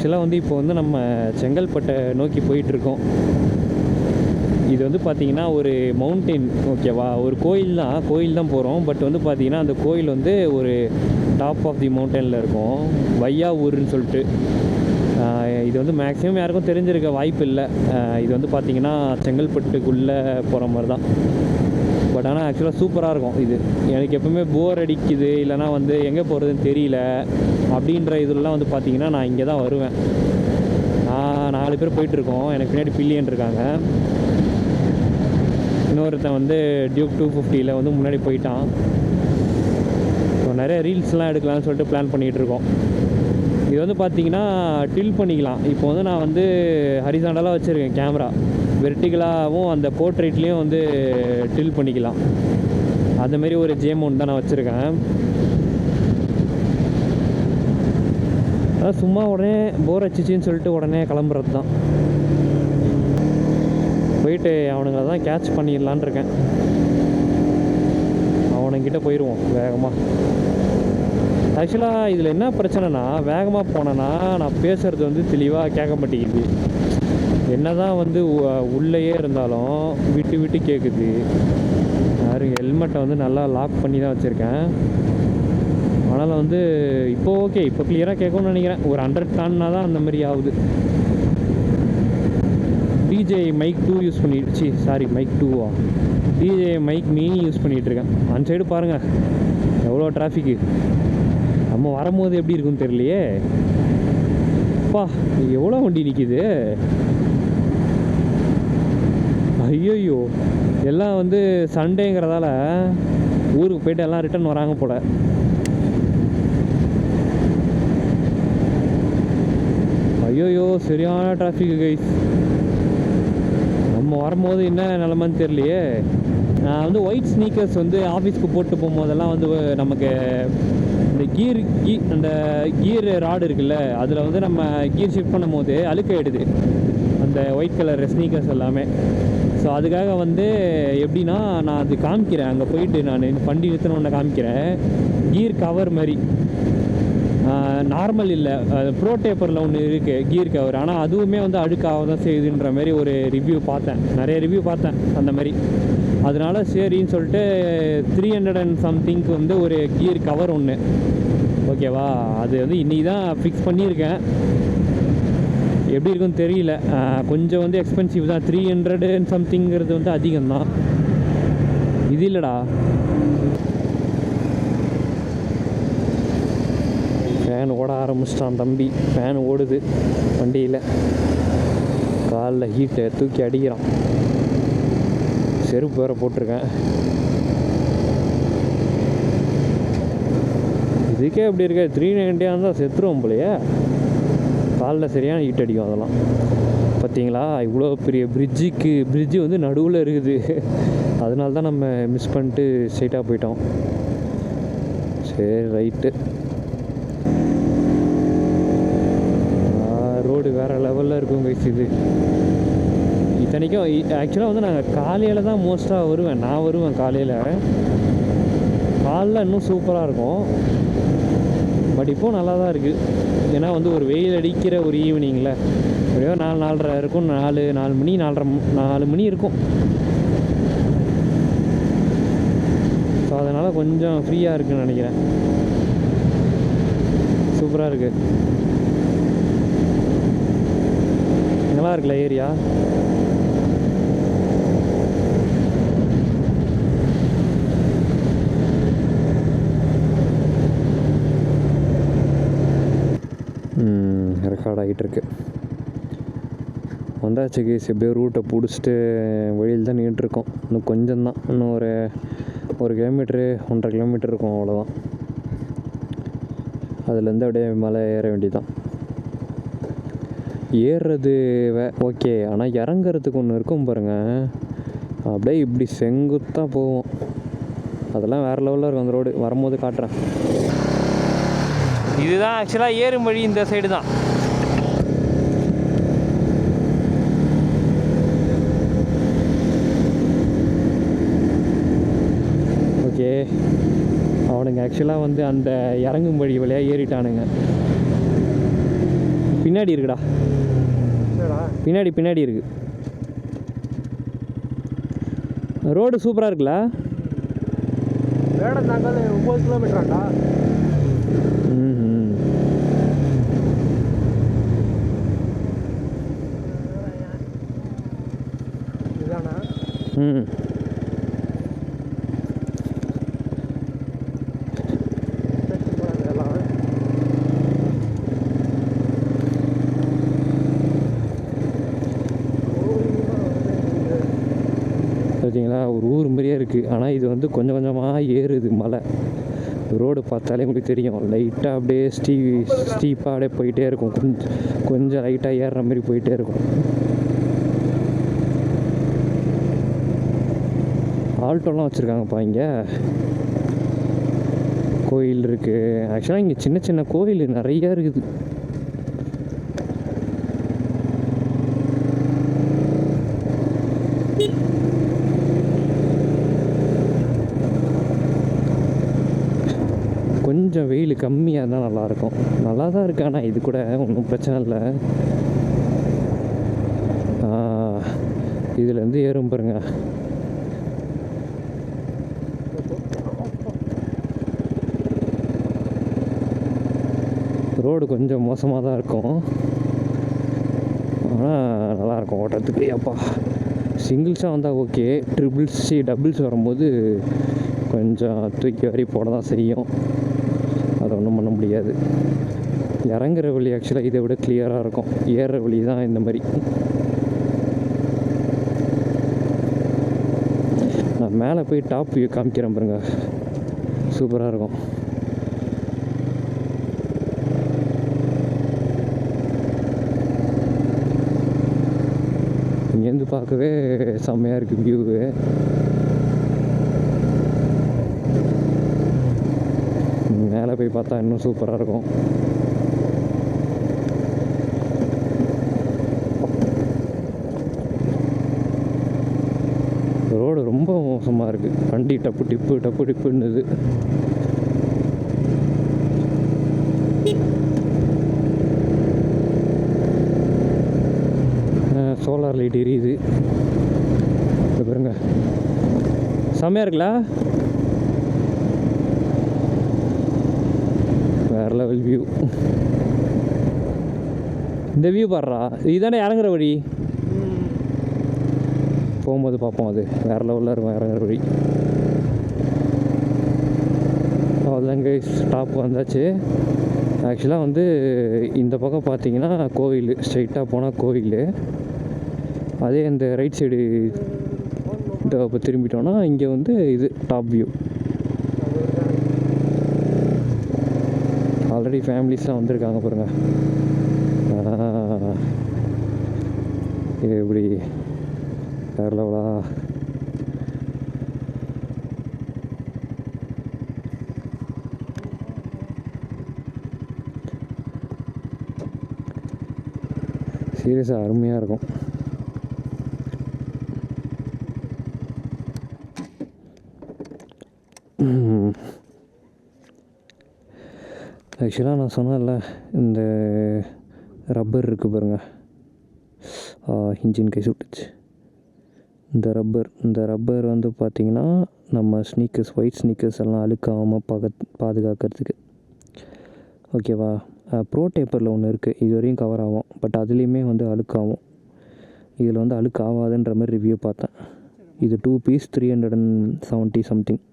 ஆக்சுவலாக வந்து இப்போ வந்து நம்ம செங்கல்பட்டை நோக்கி போயிட்டுருக்கோம். இது வந்து பார்த்திங்கன்னா ஒரு மவுண்டெயின், ஓகேவா? ஒரு கோயில் தான் போகிறோம். பட் வந்து பார்த்திங்கன்னா அந்த கோயில் வந்து ஒரு டாப் ஆஃப் தி மவுண்டனில் இருக்கும், வையாவூர்னு சொல்லிட்டு. இது வந்து மேக்ஸிமம் யாருக்கும் தெரிஞ்சிருக்க வாய்ப்பு இல்லை. இது வந்து பார்த்திங்கன்னா செங்கல்பட்டுக்குள்ளே போகிற மாதிரி தான். பட் ஆனால் ஆக்சுவலாக சூப்பராக இருக்கும். இது எனக்கு எப்பவுமே போர் அடிக்குது, இல்லைனா வந்து எங்கே போகிறதுன்னு தெரியல அப்படின்ற இதெல்லாம் வந்து பார்த்திங்கன்னா நான் இங்கே தான் வருவேன். நான் 4 பேர் போயிட்டுருக்கோம். எனக்கு பின்னாடி பில்லியன் இருக்காங்க. இன்னொருத்தன் வந்து டியூக் 250 வந்து முன்னாடி போயிட்டான். ஸோ நிறைய ரீல்ஸ்லாம் எடுக்கலாம்னு சொல்லிட்டு பிளான் பண்ணிகிட்ருக்கோம். இது வந்து பார்த்திங்கன்னா டில் பண்ணிக்கலாம். இப்போ வந்து நான் வந்து ஹரிசாண்டலாக வச்சுருக்கேன் கேமரா, வெர்டிகலாகவும் அந்த போர்ட்ரேட்லேயும் வந்து டில் பண்ணிக்கலாம். அந்தமாரி ஒரு ஜேமோன் தான் நான் வச்சுருக்கேன். அதான் சும்மா உடனே போர் அடிச்சிச்சின்னு சொல்லிட்டு உடனே கிளம்புறது தான். போயிட்டு அவனுங்களை தான் கேட்ச் பண்ணிடலான் இருக்கேன். அவனுங்கிட்ட போயிடுவோம் வேகமாக. ஆக்சுவலாக இதில் என்ன பிரச்சனைனா, வேகமாக போனேன்னா நான் பேசுகிறது வந்து தெளிவாக கேட்க மாட்டேங்குது. என்ன தான் வந்து உள்ளேயே இருந்தாலும் விட்டு விட்டு கேட்குது. யாரும் ஹெல்மெட்டை வந்து நல்லா லாக் பண்ணி தான் வச்சுருக்கேன். அதனால் வந்து இப்போ ஓகே, இப்போ கிளியராக கேட்கும்னு நினைக்கிறேன். ஒரு 100 தாண்டினா தான் அந்த மாதிரி ஆகுது. டிஜே மைக் 2 யூஸ் பண்ணிடுச்சு. சாரி, மைக் 2வா? டிஜே மைக் மினி யூஸ் பண்ணிகிட்ருக்கேன். அந்த சைடு பாருங்கள் எவ்வளோ டிராஃபிக்கு. நம்ம வரும்போது எப்படி இருக்குன்னு தெரியலையே. அப்பா, எவ்வளோ வண்டி நிற்கிது. ஐயோயோ, எல்லாம் வந்து சண்டேங்கிறதால ஊருக்கு போய்ட்டு எல்லாம் ரிட்டர்ன் வராங்க போல். ஐயோயோ, சரியான டிராஃபிக்கு கைஸ். நம்ம வரும்போது என்ன நிலமைன்னு தெரியலையே. நான் வந்து ஒயிட் ஸ்னீக்கர்ஸ் வந்து ஆஃபீஸ்க்கு போட்டு போகும்போதெல்லாம் வந்து நமக்கு இந்த அந்த கீர் ராடு இருக்குல்ல, அதில் வந்து நம்ம கீர் ஷிஃப்ட் பண்ணும் போது அழுக்காயிடுது அந்த ஒயிட் கலர் ஸ்னீக்கர்ஸ் எல்லாமே. ஸோ அதுக்காக வந்து எப்படின்னா, நான் அது காமிக்கிறேன் அங்கே போயிட்டு, நான் வண்டி நிறுத்தினோன்னு காமிக்கிறேன். கீர் கவர் மாதிரி நார்மல் இல்லை, ப்ரோ டேப்பரில் ஒன்று இருக்குது கீர் கவர். ஆனால் அதுவுமே வந்து அழுக்காக தான் செய்யுதுன்ற மாதிரி ஒரு ரிவ்யூ பார்த்தேன், நிறைய ரிவ்யூ பார்த்தேன் அந்த மாதிரி. அதனால சரின்னு சொல்லிட்டு 300 and somethingக்கு வந்து ஒரு கீர் கவர் ஒன்று, ஓகேவா? அது வந்து இன்றைக்கி தான் ஃபிக்ஸ் பண்ணியிருக்கேன். எப்படி இருக்குன்னு தெரியல. கொஞ்சம் வந்து எக்ஸ்பென்சிவ் தான். 300 and somethingங்கிறது வந்து அதிகம்தான். இது இல்லைடா, ஃபேன் ஓட ஆரம்பிச்சிட்டான் தம்பி. ஃபேன் ஓடுது வண்டியில். காலில் ஹீட்டை தூக்கி அடிக்கிறான். செருப்பு வேறு போட்டிருக்கேன். இதுக்கே எப்படி இருக்க, 390 இருந்தால் செத்துருவோம் போலையே. காலில் சரியான ஹீட் அடிக்கும் அதெல்லாம். பார்த்தீங்களா, இவ்வளோ பெரிய பிரிட்ஜு வந்து நடுவில் இருக்குது. அதனால தான் நம்ம மிஸ் பண்ணிட்டு ஸ்ட்ரைட்டாக போயிட்டோம். சரி, ரைட்டு. ரோடு வேறு லெவலில் இருக்கும் கைஸ். இது இத்தனைக்கும் ஆக்சுவலாக வந்து நாங்கள் காலையில் தான் மோஸ்ட்டாக வருவேன். நான் வருவேன் காலையில் இன்னும் சூப்பராக இருக்கும். பட் இப்போது நல்லா தான் இருக்குது. ஏன்னா வந்து ஒரு வெயில் அடிக்கிற ஒரு ஈவினிங்கில் எப்படியோ 4-4:30 இருக்கும். 4 மணி 4 மணி இருக்கும். ஸோ அதனால் கொஞ்சம் ஃப்ரீயாக இருக்குதுன்னு நினைக்கிறேன். சூப்பராக இருக்குது. நல்லா இருக்குல்ல ஏரியா. ரெக்கார்ட் ஆகிட்டு இருக்கு. வந்தாச்சு கேஸ். எப்படியோ ரூட்டை பிடிச்சிட்டு வழியில் தான் நின்றுட்டுருக்கோம். இன்னும் கொஞ்சம் தான், இன்னும் ஒரு 1 கிலோமீட்ரு 1.5 கிலோமீட்டர் இருக்கும், அவ்வளோதான். அதுலேருந்து அப்படியே மலை ஏற வேண்டியதான். ஏறுறது ஓகே, ஆனால் இறங்குறதுக்கு ஒன்று இருக்கும் பாருங்கள், அப்படியே இப்படி செங்குத்தாக போவோம். அதெல்லாம் வேறு லெவலில் இருக்கும் அந்த ரோடு. வரும்போது காட்டுறேன். இதுதான் ஆக்சுவலாக ஏறும் வழி. இந்த சைடு தான். ஓகே, அவனுங்க ஆக்சுவலாக வந்து அந்த இறங்கும் வழி வழியாக ஏறிட்டானுங்க. பின்னாடி இருக்குடா, பின்னாடி பின்னாடி இருக்கு. ரோடு சூப்பராக இருக்குல்ல. வேடந்தாங்கல் 9 கிலோமீட்டராண்டா. இதுதானா? பார்த்தீங்களா, ஒரு ஊர் மாதிரியே இருக்குது. ஆனால் இது வந்து கொஞ்சம் கொஞ்சமாக ஏறுது மலை. ரோடு பார்த்தாலே உங்களுக்கு தெரியும், லைட்டாக அப்படியே ஸ்டீப்பாக அப்படியே போயிட்டே இருக்கும். கொஞ்சம் லைட்டாக ஏறுற மாதிரி போயிட்டே இருக்கும். ஆல்டோலாம் வச்சுருக்காங்கப்பா இங்கே. கோயில் இருக்குது. ஆக்சுவலாக இங்கே சின்ன சின்ன கோயில் நிறையா இருக்குது. கொஞ்சம் வெயில் கம்மியாக இருந்தால் நல்லாயிருக்கும். நல்லா தான் இருக்கு, ஆனால் இது கூட ஒன்றும் பிரச்சனை இல்லை. இதுலேருந்து ஏறும் பாருங்க. ரோடு கொஞ்சம் மோசமாக தான் இருக்கும், ஆனால் நல்லாயிருக்கும் ஓட்டுறதுக்கு. அப்பா சிங்கிள்ஸாக வந்தால் ஓகே, டபுள்ஸ் வரும்போது கொஞ்சம் தூக்கி வரி போட தான் செய்யும். அதை ஒன்றும் பண்ண முடியாது. இறங்குற வழி ஆக்சுவலாக இதை விட கிளியராக இருக்கும். ஏறுற வழி தான் இந்த மாதிரி. நான் மேலே போய் டாப் வியூ காமிக்கிறேன் பாருங்க, சூப்பராக இருக்கும். இங்கேருந்து பார்க்கவே செம்மையாக இருக்குது வியூவு. மேலே போய் பார்த்தா இன்னும் சூப்பராக இருக்கும். ரோடு ரொம்ப மோசமாக இருக்குது. வண்டி டப்பு டிப்புன்னுது. சோலார் லைட் எரியுது பாருங்க, செம்மையாக இருக்குல்ல. வேறு லெவல் வியூ. இந்த வியூ பாடுறா, இதுதானே இறங்குற வழி. போகும்போது பார்ப்போம், அது வேறு லெவலில் இருக்கும் இறங்குற வழி. அவ்வளோதாங்க, ஸ்டாப் வந்தாச்சு. ஆக்சுவலாக வந்து இந்த பக்கம் பார்த்தீங்கன்னா கோவில், ஸ்ட்ரைட்டாக போனால் கோவில். அதே இந்த ரைட் சைடு இப்போ திரும்பிட்டோன்னா இங்கே வந்து இது டாப் வியூ. ஆல்ரெடி ஃபேமிலிஸ்லாம் வந்திருக்காங்க பாருங்க. இது எப்படி வேறு லெவலா. சீரியஸாக அருமையாக இருக்கும். ஆக்சுவலாக நான் சொன்னேன்ல, இந்த ரப்பர் இருக்குது பாருங்கள், இன்ஜின் கை சுட்டுச்சு. இந்த ரப்பர் வந்து பார்த்திங்கன்னா நம்ம ஒயிட் ஸ்னீக்கர்ஸ் எல்லாம் அழுக்காகாமல் பாதுகாக்கிறதுக்கு. ஓகேவா. ப்ரோ டேப்பரில் ஒன்று இருக்குது, இது வரையும் கவர் ஆகும். பட் அதுலேயுமே வந்து அழுக்காகும். இதில் வந்து அழுக்கு ஆகாதுன்ற மாதிரி ரிவ்யூ பார்த்தேன். இது 2 பீஸ் 370 சம்திங்.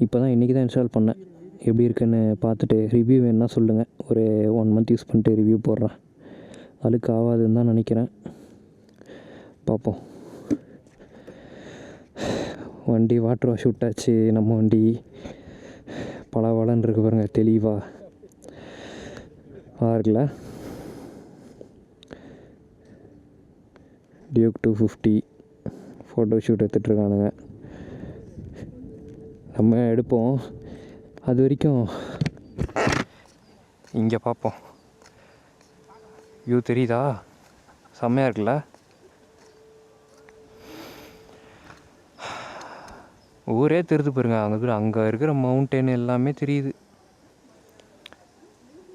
இப்போ தான் இன்றைக்கி தான் இன்ஸ்டால் பண்ணேன். எப்படி இருக்குன்னு பார்த்துட்டு ரிவ்யூ வேணுன்னா சொல்லுங்கள். ஒரு 1 மந்த் யூஸ் பண்ணிட்டு ரிவ்யூ போடுறேன். அழுக்கு ஆகாதுன்னு தான் நினைக்கிறேன், பார்ப்போம். வண்டி வாட்டர் வாஷ் விட்டாச்சு. நம்ம வண்டி பலவலன்னு இருக்கு பாருங்க, தெளிவாக இருக்குல்ல. டியூக் 250 ஃபோட்டோ ஷூட் எடுத்துகிட்ருக்கானுங்க. நம்ம எடுப்போம். அது வரைக்கும் இங்கே பார்ப்போம். வியூ தெரியுதா? செம்மையாக இருக்குல்ல. ஊரே தெரியுது பாருங்க. அங்கே இருக்கிற மவுண்டன் எல்லாமே தெரியுது.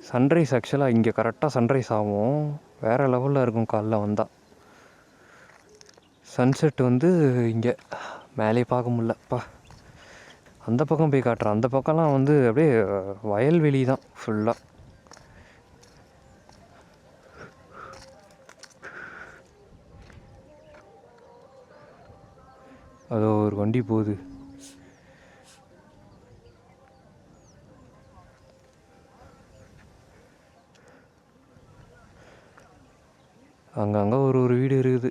சன்ரைஸ் ஆக்சுவலாக இங்கே கரெக்டாக சன்ரைஸ் ஆகும். வேறு லெவலில் இருக்கும் காலைல வந்தால். சன்செட் வந்து இங்கே மேலே பார்க்க முடியலப்பா. அந்த பக்கம் போய் காட்டுறேன். அந்த பக்கம்லாம் வந்து அப்படியே வயல்வெளி தான் ஃபுல்லாக. அதோ ஒரு வண்டி போகுது. அங்கங்கே ஒரு வீடு இருக்குது.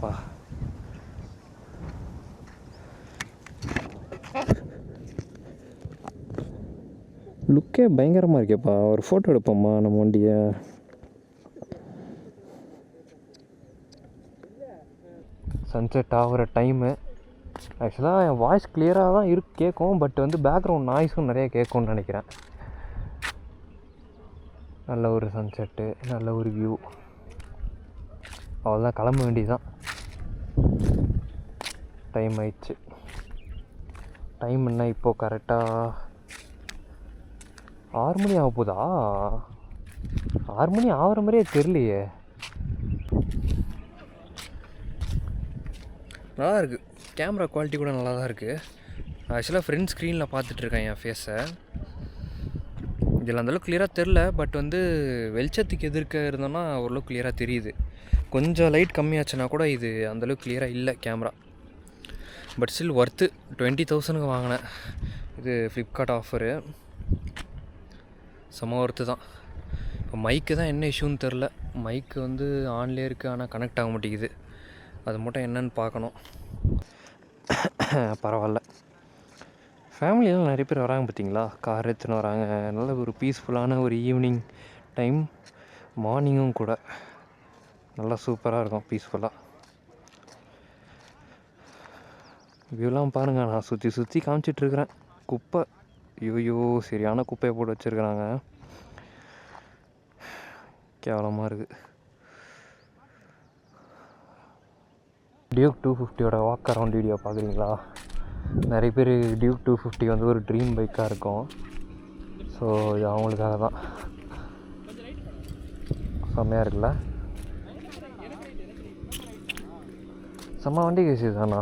வா, லுக்கே பயங்கரமாக இருக்கேப்பா. ஒரு ஃபோட்டோ எடுப்போம்மா நம்ம வண்டியை. சன்செட் ஆகிற டைமு. ஆக்சுவலாக என் வாய்ஸ் கிளியராக தான் கேட்கும். பட் வந்து பேக்ரவுண்ட் நாய்ஸும் நிறைய கேட்கும்னு நினைக்கிறேன். நல்ல ஒரு சன்செட்டு, நல்ல ஒரு வியூ. அவ்வளோதான், கிளம்ப வேண்டியதுதான். டைம் ஆயிடுச்சு. டைம் என்ன இப்போது கரெக்டாக 6 மணி ஆக போதா? 6 மணி ஆகிற மாதிரியே தெரியலையே. நல்லா இருக்குது. கேமரா குவாலிட்டி கூட நல்லா தான் இருக்குது. ஆக்சுவலாக ஃப்ரண்ட் ஸ்க்ரீனில் பார்த்துட்ருக்கேன் என் ஃபேஸை. இதில் அந்தளவுக்கு கிளியராக தெரில. பட் வந்து வெளிச்சத்துக்கு எதிர்க்க இருந்தோன்னா ஓரளவுக்கு கிளியராக தெரியுது. கொஞ்சம் லைட் கம்மியாச்சுன்னா கூட இது அந்தளவுக்கு கிளியராக இல்லை கேமரா. But still worth. 20,000க்கு வாங்கினேன். இது ஃப்ளிப்கார்ட் ஆஃபரு. செம ஒர்த்து தான். இப்போ மைக்கு தான் என்ன இஷ்யூன்னு தெரில. மைக்கு வந்து ஆன்லேயே இருக்குது, ஆனால் கனெக்ட் ஆக மாட்டேங்குது. அது மட்டும் என்னன்னு பார்க்கணும். பரவாயில்ல. ஃபேமிலியெல்லாம் நிறைய பேர் வராங்க பார்த்தீங்களா, கார் எடுத்துன்னு வராங்க. நல்ல ஒரு பீஸ்ஃபுல்லான ஒரு ஈவினிங் டைம். மார்னிங்கும் கூட நல்லா சூப்பராக இருக்கும், பீஸ்ஃபுல்லாக. வியூலாம் பாருங்கள். நான் சுற்றி சுற்றி காமிச்சிட்ருக்கிறேன். குப்பை, ஐயோ சரியான குப்பையை போட்டு வச்சுருக்குறாங்க. கேவலமாக இருக்குது. டியூக் 250யோட வாக் அரவுண்ட் வீடியோ பார்க்குறீங்களா? நிறைய பேர் டியூக் 250 வந்து ஒரு ட்ரீம் பைக்காக இருக்கும். ஸோ இது அவங்களுக்காக தான். செம்மையாக இருக்குல்ல? செம்ம வண்டி கேசி தானா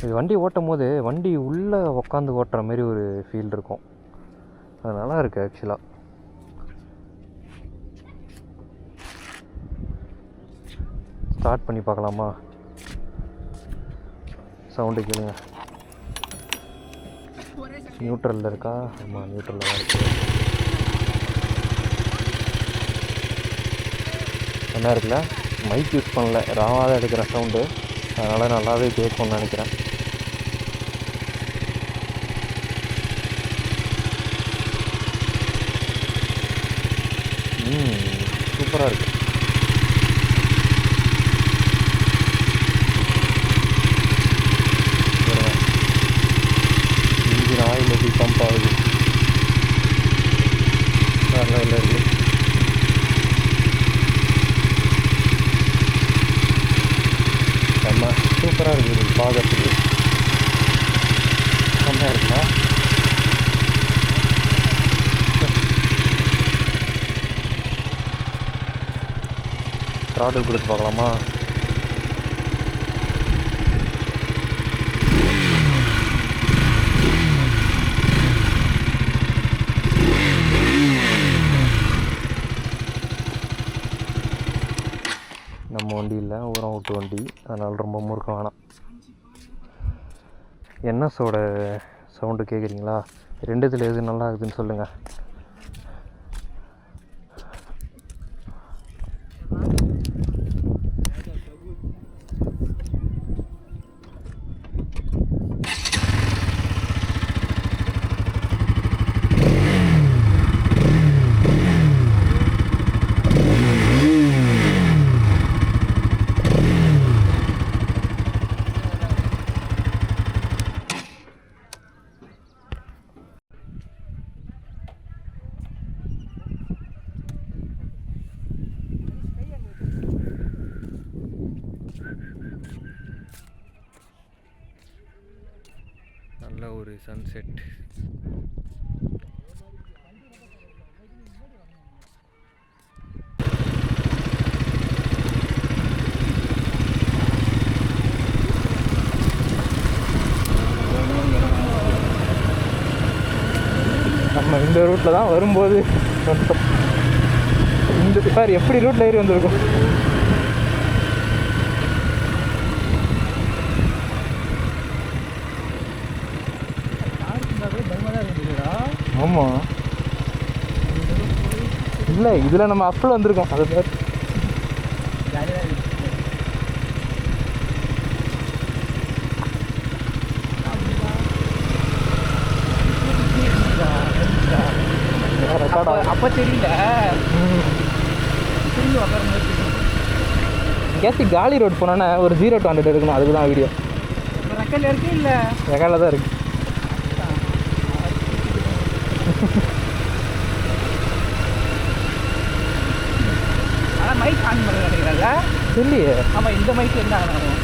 இது. வண்டி ஓட்டும் போது வண்டி உள்ளே உக்காந்து ஓட்டுற மாதிரி ஒரு ஃபீல் இருக்கும். அது நல்லா இருக்குது ஆக்சுவலாக. ஸ்டார்ட் பண்ணி பார்க்கலாமா? சவுண்டு கேளுங்க. நியூட்ரலில் இருக்கா? ஆமாம், நியூட்ரலில் தான் இருக்குது. என்ன இருக்குல்ல? மைக் யூஸ் பண்ணல, ராவாக தான் எடுக்கிற சவுண்டு. அதனால் நல்லாவே கேட்கும்னு நினைக்கிறேன். சூப்பராக இருக்குது. இன்ஜின் ஆயில் எப்படி பம்ப் ஆகுது, வேறு லெவலில் இருக்குது. செம்ம சூப்பராக இருக்குது இது பார்க்கறதுக்கு. செம்மையாக இருக்குல்ல? த்ராட்டில் கொடுத்து பார்க்கலாமா? நம்ம வண்டி இல்லை, ஊரம் விட்டு வண்டி. அதனால் ரொம்ப முறுக்க வேணாம். என்எஸோட சவுண்டு கேட்குறீங்களா? ரெண்டுத்தில் எது நல்லா இருக்குதுன்னு சொல்லுங்கள். நல்ல ஒரு சன்செட். நம்ம இந்த ரூட்டில் தான் வரும்போது இந்த சார் எப்படி ரூட்டில் ஏறி வந்திருக்கோம். ஆமாம், இல்லை இதில் நம்ம அப்பில் வந்திருக்கோம். அதை சார் அப்போ தெரியல. கேசி காலி ரோட் போனோன்னா ஒரு 0 to 100 இருக்கணும். அதுக்கு தான் வீடியோ ரெக்கல் இருக்கு இல்லை ரெக்கார்டில் தான் இருக்குது. ஆனால் மைக் ஆன் பண்ண நினைக்கிறேன்ல. இல்லையே. ஆமாம், இந்த மைக் என்ன ஆகும்?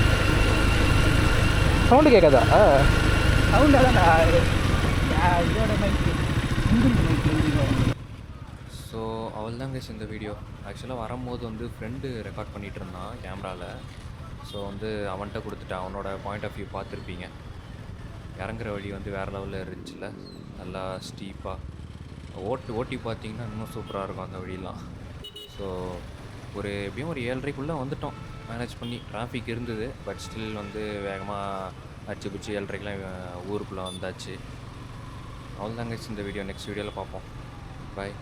சவுண்டு கேட்காதா? சவுண்ட் அதான் இதோட மைக்கு, இந்தியன் மைக்கு. ஸோ அவள் தான் கேஸ் இந்த வீடியோ. ஆக்சுவலாக வரும்போது வந்து ஃப்ரெண்டு ரெக்கார்ட் பண்ணிகிட்டு இருந்தான் கேமராவில். ஸோ வந்து அவன்கிட்ட கொடுத்துட்டேன். அவனோட பாயிண்ட் ஆஃப் வியூ பார்த்துருப்பீங்க. இறங்குற வழி வந்து வேறு லெவலில் இருந்துச்சுல்ல, நல்லா ஸ்டீப்பாக ஓட்டி பார்த்தீங்கன்னா இன்னும் சூப்பராக இருக்கும் அந்த வழியெலாம். ஸோ எப்படியும் ஒரு 7:30க்குள்ளே வந்துட்டோம் மேனேஜ் பண்ணி. டிராஃபிக் இருந்தது, பட் ஸ்டில் வந்து வேகமாக அடிச்சு பிடிச்சி 7:30க்கெலாம் ஊருக்குள்ளே வந்தாச்சு. அவள் தான் கேஸ் இந்த வீடியோ. நெக்ஸ்ட் வீடியோவில் பார்ப்போம். பாய்.